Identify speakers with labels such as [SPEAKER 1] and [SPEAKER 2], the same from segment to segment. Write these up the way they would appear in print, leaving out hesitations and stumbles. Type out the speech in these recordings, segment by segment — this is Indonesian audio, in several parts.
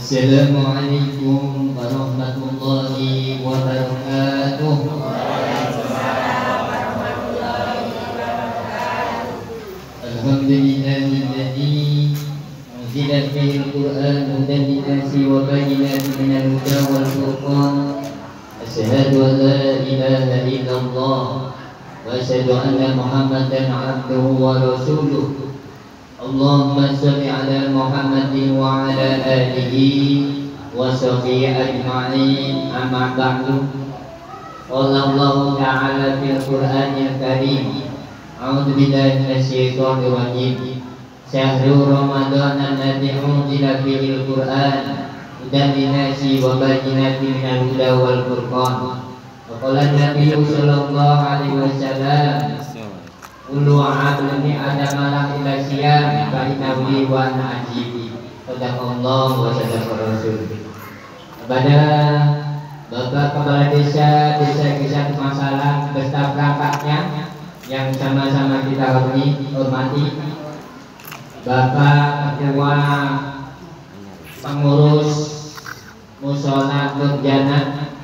[SPEAKER 1] Assalamualaikum warahmatullahi wabarakatuh. Alhamdulillahilladzi anzala fihil Qur'an hudan lin-nasi wa bayyinatin minal huda wal furqan. Asyhadu an la ilaha illallah wa asyhadu anna Muhammadan abduhu wa rasuluh. Allahumma sholli ala Muhammadin wa ala alihi wa sahbihi ajma'in. Amma ba'du. Qala Allah ta'ala fil Qur'anil Karim. A'udzu billahi minasyaitonir rajim. Syahrul Ramadan alladzi unzila fihil Qur'an hudan lin-nasi wa bayyinatin minal huda wal furqan. Wa qala Nabi sallallahu alaihi wasallam ulu a'adni adama la ilasyam fa innahu wa ajibi. Sadaqallah wa sadaqa rasul. Kepada Bapak Kepala Desa Kisah Masalah beserta perangkatnya yang sama-sama kita hormati, Bapak Ketua Pengurus Mushola Nurjana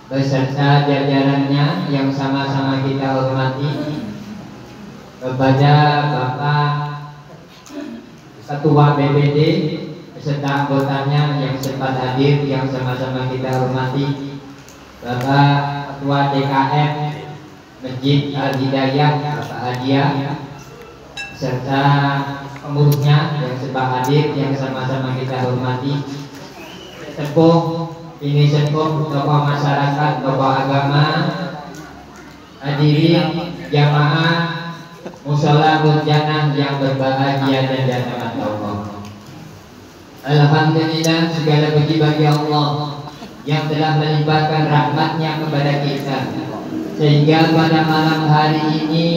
[SPEAKER 1] beserta jajarannya yang sama-sama kita hormati, kepada Bapak Ketua BPD beserta anggotanya yang sempat hadir yang sama-sama kita hormati, Bapak Ketua DKM Masjid Al-Hidayah Bapak Hadiah serta pengurusnya yang sempat hadir yang sama-sama kita hormati, sepuh ini sepuh tokoh masyarakat, tokoh agama, hadirin jamaah Mushola Nurjana yang berbahagia dan jangan Allah. Alhamdulillah, segala puji bagi Allah yang telah melimpahkan rahmatnya kepada kita, sehingga pada malam hari ini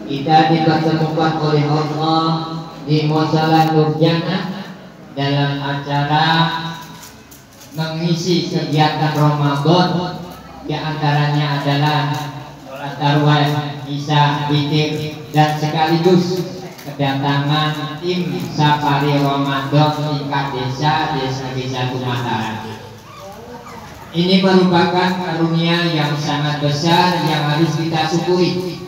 [SPEAKER 1] kita dipertemukan oleh Allah di Mushola Nurjana dalam acara mengisi kegiatan Ramadan. Di antaranya adalah sholat tarawih, Isya, Witir, dan sekaligus kedatangan tim Safari Ramadan tingkat desa Mataram. Ini merupakan karunia yang sangat besar yang harus kita syukuri,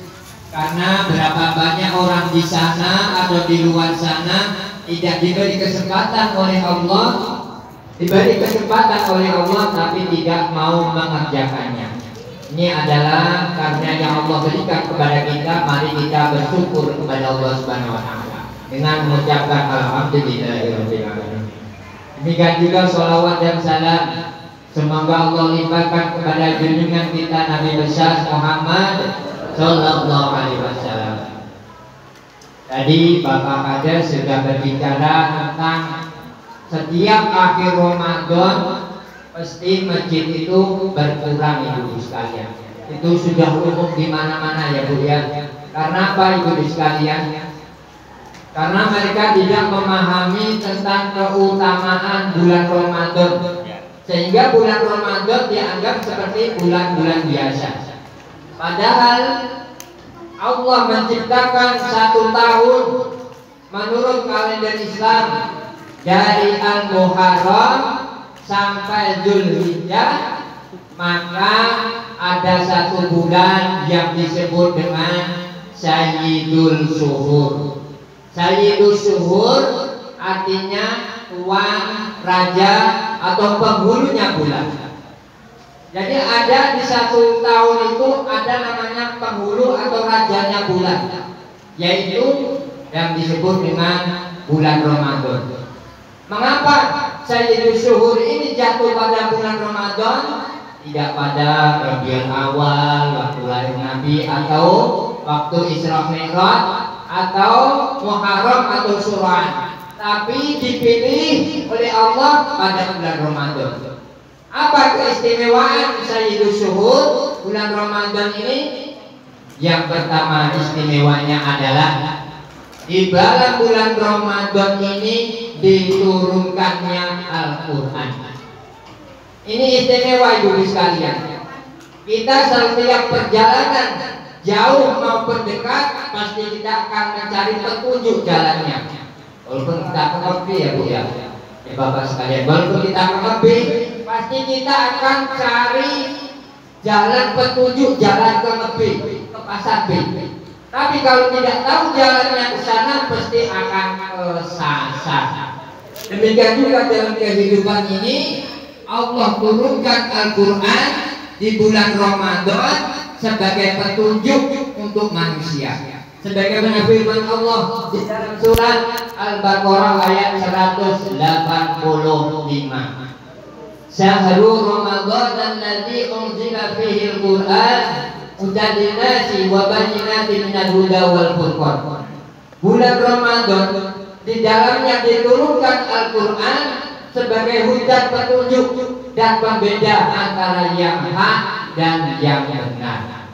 [SPEAKER 1] karena berapa banyak orang di sana atau di luar sana tidak diberi kesempatan oleh Allah, tapi tidak mau mengerjakannya. Ini adalah karunia yang Allah berikan kepada kita. Mari kita bersyukur kepada Allah Subhanahu wa taala dengan mengucapkan alhamdulillahirabbil alamin. Demikian juga sholawat dan salam semoga Allah limpahkan kepada junjungan kita Nabi besar Muhammad sallallahu alaihi wasallam. Tadi Bapak Kader sudah berbicara tentang setiap akhir Ramadan pasti masjid itu berkurang, ibu sekalian. Itu sudah umum di mana-mana ya Bu ya. Karena apa ibu sekalian? Karena mereka tidak memahami tentang keutamaan bulan Ramadan, sehingga bulan Ramadan dianggap seperti bulan-bulan biasa. Padahal Allah menciptakan satu tahun menurut kalender Islam dari Al-Muharram sampai Dzulhijjah, maka ada satu bulan yang disebut dengan Sayyidul Syuhur. Sayyidul Syuhur artinya tuan, raja, atau penghulunya bulan. Jadi ada di satu tahun itu ada namanya penghulu atau rajanya bulan, yaitu yang disebut dengan bulan Ramadan. Mengapa Sayyidul Syuhur ini jatuh pada bulan Ramadan, tidak pada Rabiul Awal, waktu lahir Nabi, atau waktu Isra Mi'raj, atau Muharram atau Syawal, tapi dipilih oleh Allah pada bulan Ramadan. Apa keistimewaan Sayyidul Syuhur bulan Ramadan ini? Yang pertama istimewanya adalah di dalam bulan Ramadan ini diturunkannya Al-Quran. Ini istimewa ibu sekalian. Kita setiap perjalanan jauh maupun dekat pasti kita akan mencari petunjuk jalannya. Walaupun kita mengerti ya Bu ya. Ya Bapak sekalian, walaupun kita lebih, pasti kita akan cari jalan petunjuk, jalan ke lebih, ke pasar B. Tapi kalau tidak tahu jalannya ke sana, pasti akan kesasar. Demikian juga dalam kehidupan ini, Allah turunkan Al-Quran di bulan Ramadan sebagai petunjuk untuk manusia. Sebagaimana firman Allah di dalam surat Al-Baqarah ayat 185. Syahrul Ramadan alladzi unzila fihi al-Qur'an hudan lin-nasi wa bayyinatin minal huda wal furqan. Bulan Ramadan di dalamnya diturunkan Al-Quran sebagai hujan petunjuk dan pembeda antara yang hak dan yang benar.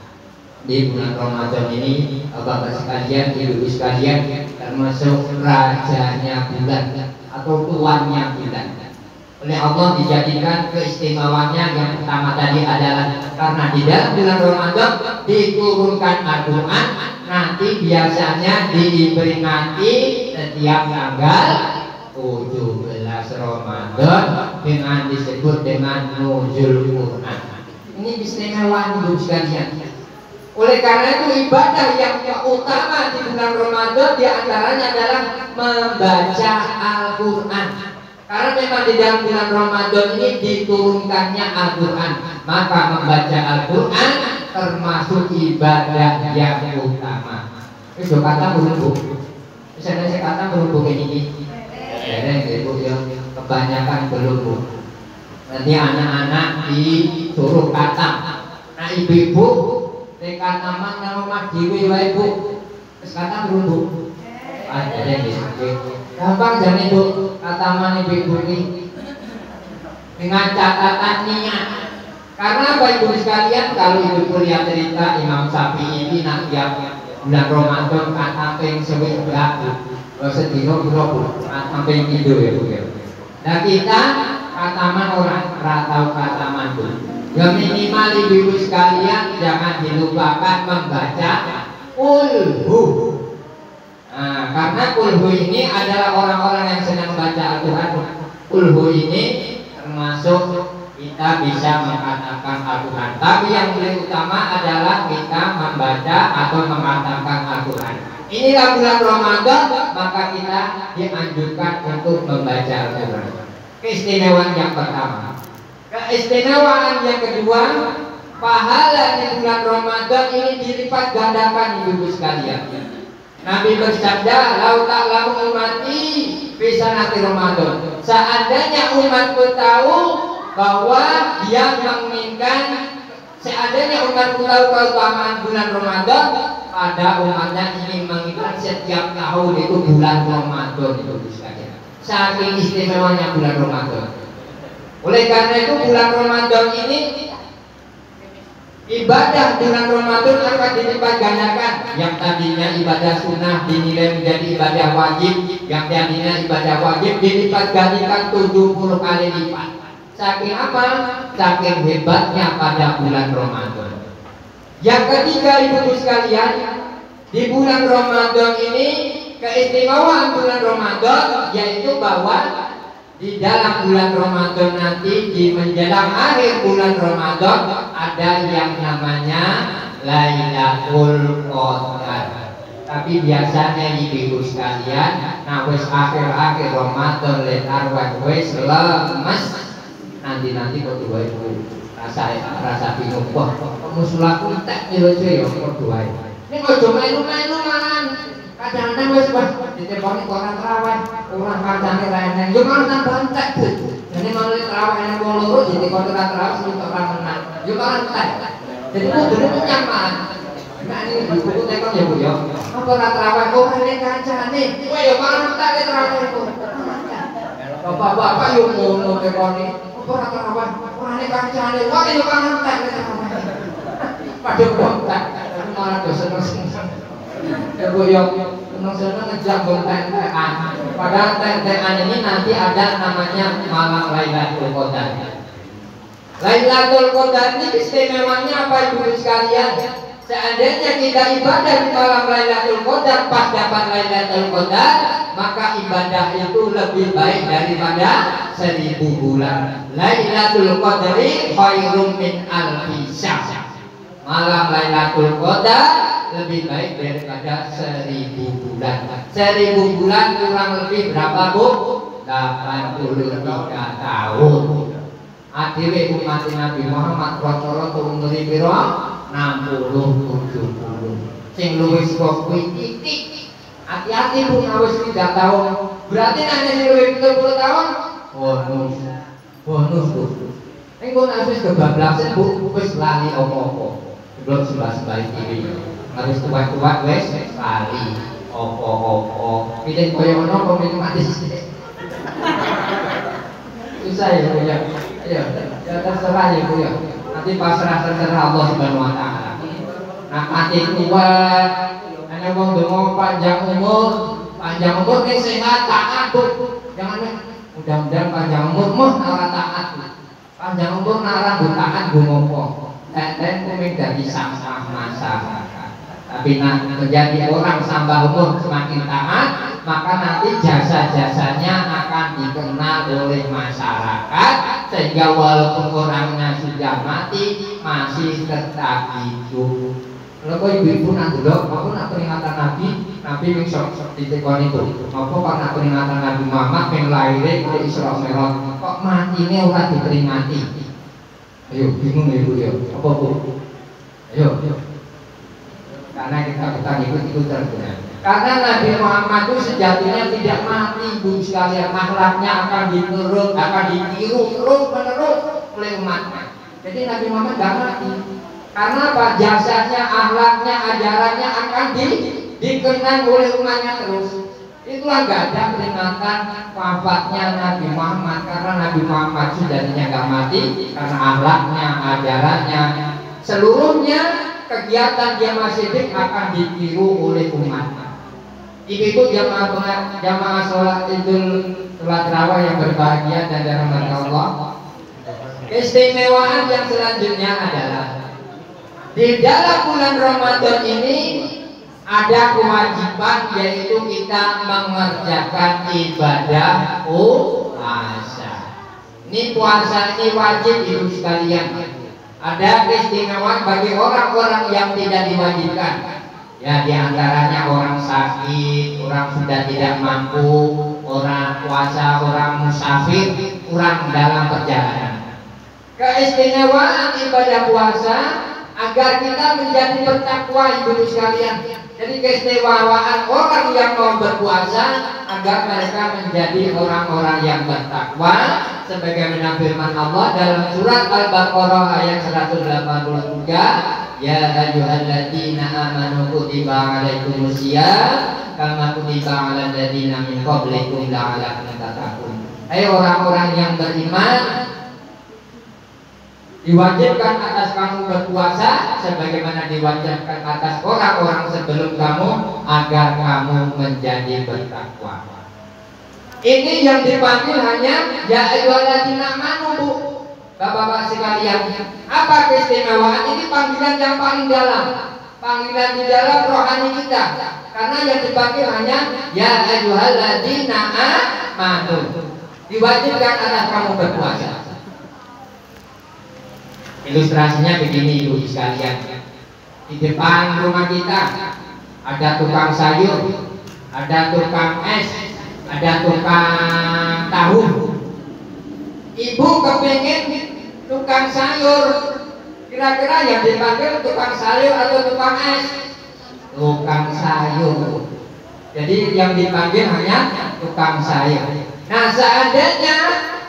[SPEAKER 1] Di bulan Ramadan ini, Bapak sekalian, Ibu sekalian, termasuk rajanya bulan atau tuannya bulan. Oleh Allah dijadikan keistimewaannya yang pertama tadi adalah karena di dalam bulan Ramadan diturunkan Al-Quran. Nanti biasanya diperingati setiap tanggal 17 Ramadan dengan disebut dengan Nuzul Quran. Ini istimewa Ibu sekalian. Oleh karena itu ibadah yang utama di bulan Ramadan diantaranya adalah membaca Al-Quran. Karena memang di dalam bulan Ramadan ini diturunkannya Al-Quran, maka membaca Al-Quran termasuk ibadah yang utama. Itu kata berhubung. Saya kata berhubung ini. Ibu yang kebanyakan belum bu. Nanti anak-anak disuruh kata. Nah ibu-ibu tekan nama rumah diwi wae bu. Terus kata berhubung. Ada yang disebut. Gampang jangan ibu kata mana ibu ini dengan catatan niat. Karena apa ibu sekalian, kalau ibu kuliah cerita Imam Syafi'i ini nak tiap bulan Ramadan kata peng sewi berapa sedino berapa sampai itu ya bu ya. Nah kita kataman orang ratau kataman bu. Yang minimal ibu sekalian jangan dilupakan membaca ulhu. Nah, karena ulhu ini adalah orang-orang yang senang membaca Al-Quran. Ulhu ini termasuk kita bisa mengatakan Al-Quran. Tapi yang lebih utama adalah kita membaca atau mengatakan Al-Quran. Inilah bulan Ramadan, maka kita dianjurkan untuk membaca Al-Quran. Keistimewaan yang pertama. Keistimewaan yang kedua, pahala di bulan Ramadan ini dilipat gandakan ibu sekalian. Nabi bersabda, "Lau ta'lamu ummati fi sanati Ramadan." Seandainya umatku tahu bahwa dia menginginkan, seandainya umatku tahu keutamaan bulan Ramadan, pada umatnya ingin menginginkan setiap tahun itu bulan Ramadan itu sekalian. Saking istimewanya bulan Ramadan. Oleh karena itu bulan Ramadan ini ibadah bulan Ramadan akan dilipat gandakan. Yang tadinya ibadah sunnah dinilai menjadi ibadah wajib, yang tadinya ibadah wajib dilipat gandakan 70 kali lipat. Saking apa? Saking hebatnya pada bulan Ramadan. Yang ketiga ibu sekalian, di bulan Ramadan ini keistimewaan bulan Ramadan yaitu bahwa di dalam bulan Ramadan nanti di menjelang akhir bulan Ramadan ada yang namanya Lailatul Qadar. Tapi biasanya ibu sekalian, nah wis akhir-akhir Ramadan letar wis lemes. Nanti kok dua ibu rasa bingung. Wah, musulaku tak nyelesai ya kok dua. Ini ojo melu-melu malan. Kadang-kadang wis diteponi koran terawih, orang kancane ra eneng. Yo malah tambah entek. Jadi malah terawih nang wong loro jadi koran terawih sing ora menang. Yo malah entek. Jadi kudune nyaman. Nek iki buku tekon ya Bu ya. Apa ra terawih kok nek kancane. Kowe yo malah entek terawih itu. Bapak-bapak yo ngono tekoni. Apa ra terawih ora nek kancane. Kok yo malah entek terawih. Padha entek. Malah dosen ibu yang senang ngejak bontek-bontekan. Padahal bontekan ini nanti ada namanya malam Lailatul Qadar. Lailatul Qadar ini istimewanya apa ibu sekalian? Seandainya kita ibadah di malam Lailatul Qadar pas dapat Lailatul Qadar, maka ibadah itu lebih baik daripada 1000 bulan. Lailatul Qadri khairum min alfi syahr. Malam Lailatul Qadar lebih baik daripada 1000 bulan. 1000 bulan kurang lebih berapa, Bu? 83 tahun. Adewe umat Nabi Muhammad rata-rata umur piro? 60-70. Sing luwih saka kuwi titik. Hati-hati Bu, wis 3 tahun. Berarti nek sing luwih 70 tahun bonus. Bonus Bu. Ning kok nek wis kebablasan Bu, wis lali apa-apa. Belum sebab iki. Harus tua-tua wis lali apa-apa. Pilih koyo ngono kok milih mati sithik. Susah ya Bu ya. Ayo, ya terserah ya Bu ya. Nanti pasrah terserah Allah Subhanahu wa taala. Nah, mati kuat, hanya wong donga panjang umur ning sehat taat Bu. Jangan mudah-mudahan panjang umur mah ora taat. Panjang umur nara taat Bu ngopo. Dan kuwi dadi sampah masyarakat. Tapi menjadi orang tambah umur semakin taat, maka nanti jasa-jasanya akan dikenal oleh masyarakat, sehingga walaupun orangnya sudah mati masih tetap hidup. Kalau ibu-ibu nak dulu, aku nak peringatan Nabi yang sok ditekoni itu. Apa karena peringatan Nabi Muhammad yang lahir ke Isra Mi'raj, kok mati ini orang diperingati? Ayo, bingung ibu ya, apa Bu? Ayo. Karena kita ikut terus. Karena Nabi Muhammad itu sejatinya tidak mati Bu sekalian, akhlaknya akan ditiru terus menerus oleh umatnya. Jadi Nabi Muhammad gak mati. Karena apa? Jasanya, akhlaknya, ajarannya akan dikenang oleh umatnya terus. Itulah gak ada peringatan wafatnya Nabi Muhammad, karena Nabi Muhammad sejatinya gak mati karena akhlaknya, ajarannya, seluruhnya kegiatan dia masih hidup akan ditiru oleh umatnya. Ibu-ibu jamaah sholat Idul Adha yang berbahagia dan dirahmati Allah. Keistimewaan yang selanjutnya adalah di dalam bulan Ramadan ini ada kewajiban, yaitu kita mengerjakan ibadah puasa. Ini puasa ini wajib ibu sekalian. Ada keistimewaan bagi orang-orang yang tidak diwajibkan. Ya, diantaranya orang sakit, orang sudah tidak mampu, orang puasa, orang musafir, orang dalam perjalanan. Keistimewaan ibadah puasa agar kita menjadi bertakwa ibu sekalian. Jadi keistimewaan orang yang mau berpuasa agar mereka menjadi orang-orang yang bertakwa, sebagaimana firman Allah dalam surat Al-Baqarah ayat 183, ya ayyuhalladzina amanu kutiba alaikumusiyam kama kutiba alal ladzina min qablikum la'allakum tattaqun. Hai orang-orang yang beriman, diwajibkan atas kamu berpuasa sebagaimana diwajibkan atas orang-orang sebelum kamu agar kamu menjadi bertakwa. Ini yang dipanggil hanya ya ayyuhalladzina amanu Bu. Bapak-bapak sekalian, apa keistimewaan? Ini panggilan yang paling dalam, panggilan di dalam rohani kita. Karena yang dipanggil hanya ya ayyuhalladzina amanu. Diwajibkan atas kamu berpuasa. Ilustrasinya begini ibu sekalian. Di depan rumah kita ada tukang sayur, ada tukang es, ada tukang tahu. Ibu kepingin tukang sayur, kira-kira yang dipanggil tukang sayur atau tukang es? Tukang sayur. Jadi yang dipanggil hanya tukang sayur. Nah, seandainya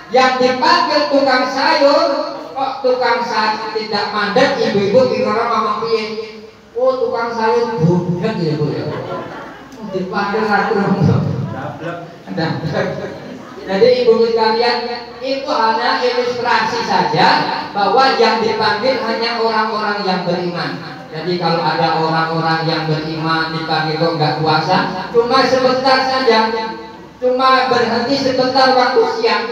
[SPEAKER 1] yang dipanggil tukang sayur kok tukang sayur tidak mandek, ibu-ibu kira-kira ngomong piye? Oh, tukang sayur budak ya Bu ya. Dipanggil rakyat. Jadi ibu sekalian, itu hanya ilustrasi saja bahwa yang dipanggil hanya orang-orang yang beriman. Jadi kalau ada orang-orang yang beriman dipanggil kok nggak puasa, cuma sebentar saja, cuma berhenti sebentar waktu siang.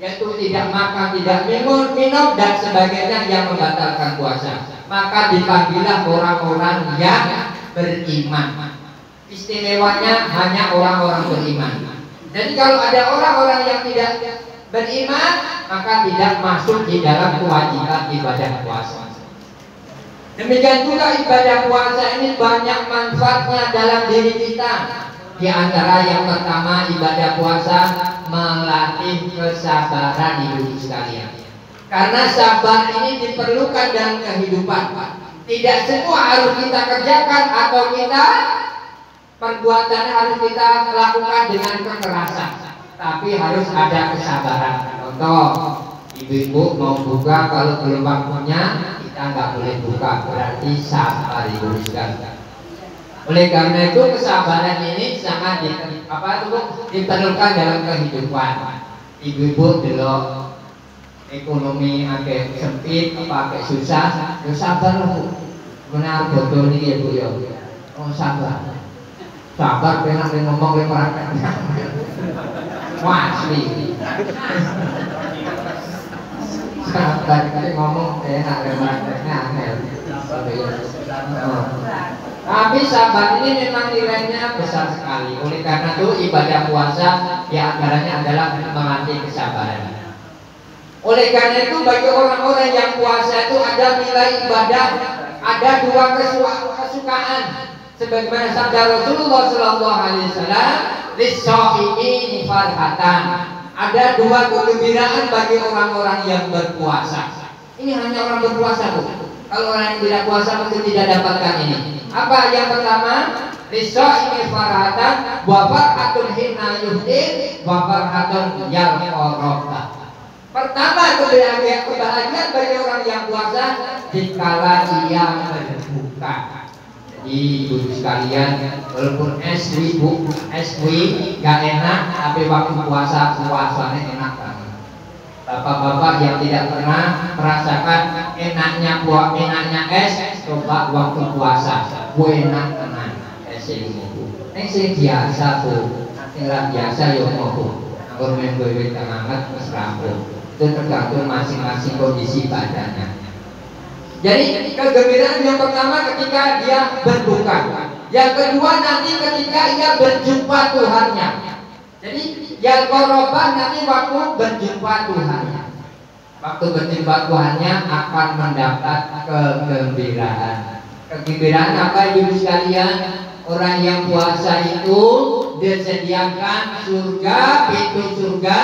[SPEAKER 2] yaitu tidak makan, tidak minum dan sebagainya yang membatalkan puasa, maka dipanggillah orang-orang yang beriman. Istimewanya hanya orang-orang beriman. Jadi kalau ada orang-orang yang tidak beriman, maka tidak masuk di dalam kewajiban ibadah puasa. Demikian juga ibadah puasa ini banyak manfaatnya dalam diri kita. Di antara yang pertama, ibadah puasa melatih kesabaran ibu sekalian. Karena sabar ini diperlukan dalam kehidupan. Tidak semua harus kita kerjakan atau kita perbuatannya harus kita lakukan dengan kekerasan, tapi harus ada kesabaran. Contoh, ibu-ibu mau buka, kalau belum waktunya kita nggak boleh buka, berarti sabar ibu sekalian. Oleh karena itu kesabaran ini sangat diperlukan dalam kehidupan. Ibu-ibu dulu ekonomi agak sempit, agak susah, ya sabar bu. Benar bodoh nih ya bu ya. Oh sabar. Sabar pengen ngomong le praktek. Wah asli. Sabar ngomong enak le prakteknya angel. Tapi sabar ini memang nilainya besar sekali. Oleh karena itu ibadah puasa diantaranya adalah melatih kesabaran. Oleh karena itu bagi orang-orang yang puasa itu ada nilai ibadah, ada dua kesukaan. Sebagaimana sabda Rasulullah SAW, "Lis-shaimi farhatan." Ada dua kegembiraan bagi orang-orang yang berpuasa. Ini hanya orang berpuasa bu. Kalau orang yang tidak puasa mungkin tidak dapatkan ini. Apa yang pertama? Lis-shaimi farhatan wa farhatun hina yuhdin wa farhatun yalqarabta. Pertama, kebahagiaan bagi orang yang puasa dikala ia berbuka. Jadi ibu sekalian, walaupun es kue gak enak, tapi waktu puasanya enak banget. Bapak-bapak yang tidak pernah merasakan enaknya es, coba waktu puasa, enak tenan es ini. Es biasa bu, tinggal biasa yo mau. Kalau main bebek hangat terus rampung. Itu tergantung masing-masing kondisi badannya. Jadi kegembiraan yang pertama ketika dia berbuka. Yang kedua nanti ketika ia berjumpa Tuhannya. Jadi yang korobah nanti waktu berjumpa Tuhannya. Waktu berjumpa Tuhannya akan mendapat kegembiraan. Kegembiraan apa ibu sekalian? Orang yang puasa itu disediakan surga, pintu surga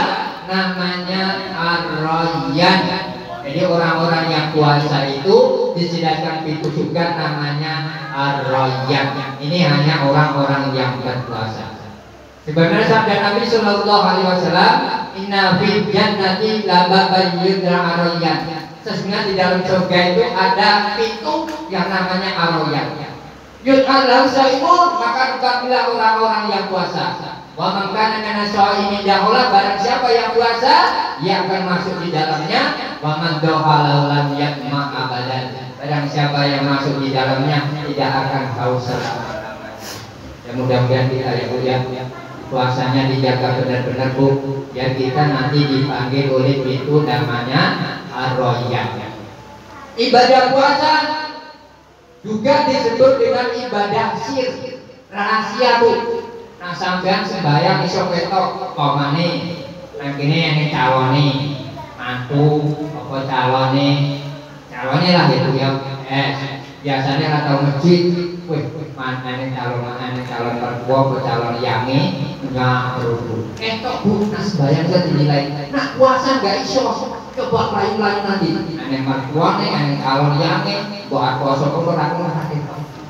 [SPEAKER 2] namanya Ar-Rayyan. Jadi orang-orang yang puasa itu disediakan pintu surga namanya Ar-Rayyan. Ini hanya orang-orang yang berpuasa. Sebagaimana sabda Nabi Sallallahu Alaihi Wasallam, "Inna fil jannati lababan yudra Ar-Rayyan." Sesungguhnya di dalam surga itu ada pintu yang namanya Ar-Rayyan. Yudhar lahu shaimun, maka bukanlah orang-orang yang puasa. Wa man kana min as-shaimin dahulah, barang siapa yang puasa, ia akan masuk di dalamnya. Wa man dakhala lam yatma abadan, barang siapa yang masuk di dalamnya tidak akan haus selama-lamanya. Ya mudah-mudahan kita ya puasanya dijaga benar-benar bu, ya kita nanti dipanggil oleh itu namanya Ar-Rayyan. Ibadah puasa juga disebut dengan ibadah sir, rahasia bu. Nah sampean sembahyang iso ketok pamane nang kene yang calone mantu apa calone lah itu ya. Biasanya ora tau masjid, wih manane calon perempuan apa calon yange ngaruh. Ketok bu, nah sembahyang saya dinilai. Nah puasa enggak iso. Coba lain-lain nanti. Ane mertuane, ane calon yange, buat puasa kok aku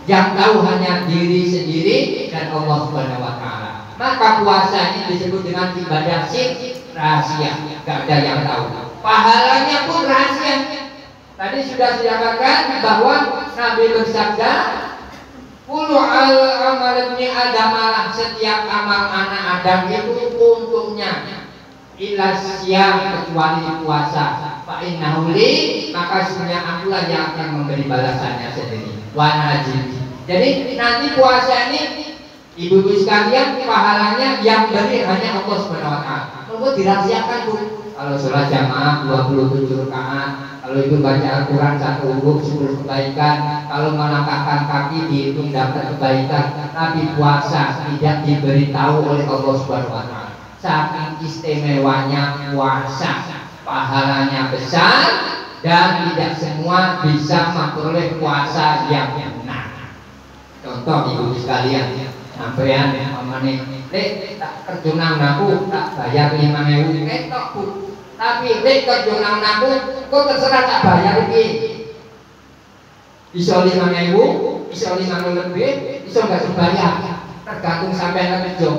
[SPEAKER 2] yang tahu hanya diri sendiri dan Allah Subhanahu wa taala. Maka puasa ini disebut dengan ibadah sir, rahasia, gak ada yang tahu. Pahalanya pun rahasia. Tadi sudah dikatakan bahwa Nabi bersabda, "Kullu amal ibni Adam, setiap amal anak Adam itu untungnya illa siyam, kecuali puasa. Fa innahu li, maka sebenarnya akulah yang akan memberi balasannya sendiri. Wa najib." Jadi nanti puasa ini ibu-ibu sekalian pahalanya yang beri hanya Allah Subhanahu wa taala. Kalau dirahasiakan bu, kalau sholat jamaah 27 rakaat, kalau itu baca Al-Quran 1 huruf 10 kebaikan, kalau melangkahkan kaki dihitung dapat kebaikan. Tapi puasa tidak diberitahu oleh Allah Subhanahu wa Ta'ala. Saking istimewanya puasa, pahalanya besar, dan tidak semua bisa memperoleh puasa yang benar. Contoh ibu sekalian, sampean mamane tak kerjunang aku tak bayar 5.000 ketok Bu. Tapi kerjunang aku kok terserah tak bayar iki. Bisa 5.000, bisa 5.000 lebih, bisa enggak dibayar. Tergantung sampean kerja.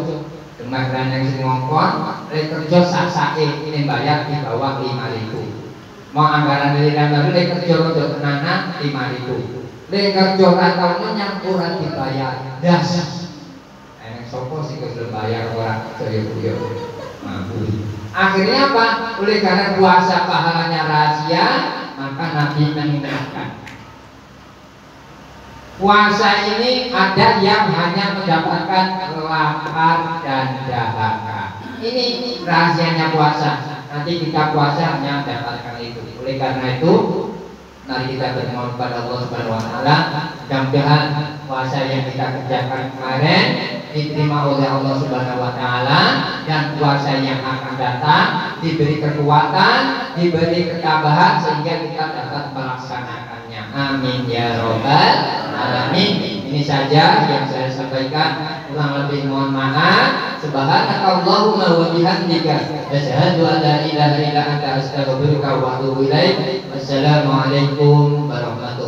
[SPEAKER 2] Kemarin yang sing ngongkon, kerja sak-sake ini bayar di bawah 5.000. Mau anggaran dari baru kerja untuk tenanan 5.000. Kerja rantau menyang ora dibayar. Das. Enek sopo sing wis bayar ora kerja yo. Akhirnya apa? Oleh karena puasa pahalanya rahasia, maka Nabi mengingatkan. Puasa ini ada yang hanya mendapatkan lapar dan dahaga. Ini rahasianya puasa. Nanti kita puasa hanya mendapatkan itu. Oleh karena itu, mari kita bermohon kepada Allah Subhanahu wa Ta'ala, mudah-mudahan puasa yang kita kerjakan kemarin diterima oleh Allah Subhanahu wa Ta'ala, dan puasa yang akan datang diberi kekuatan, diberi ketabahan sehingga kita dapat melaksanakannya. Amin ya robbal alamin. Ini saja yang saya sampaikan. Kurang lebih mohon maaf. Subhanakallahumma wa bihamdika asyhadu an la ilaha illa anta astaghfiruka wa atubu ilaik. Wassalamualaikum warahmatullahi wabarakatuh.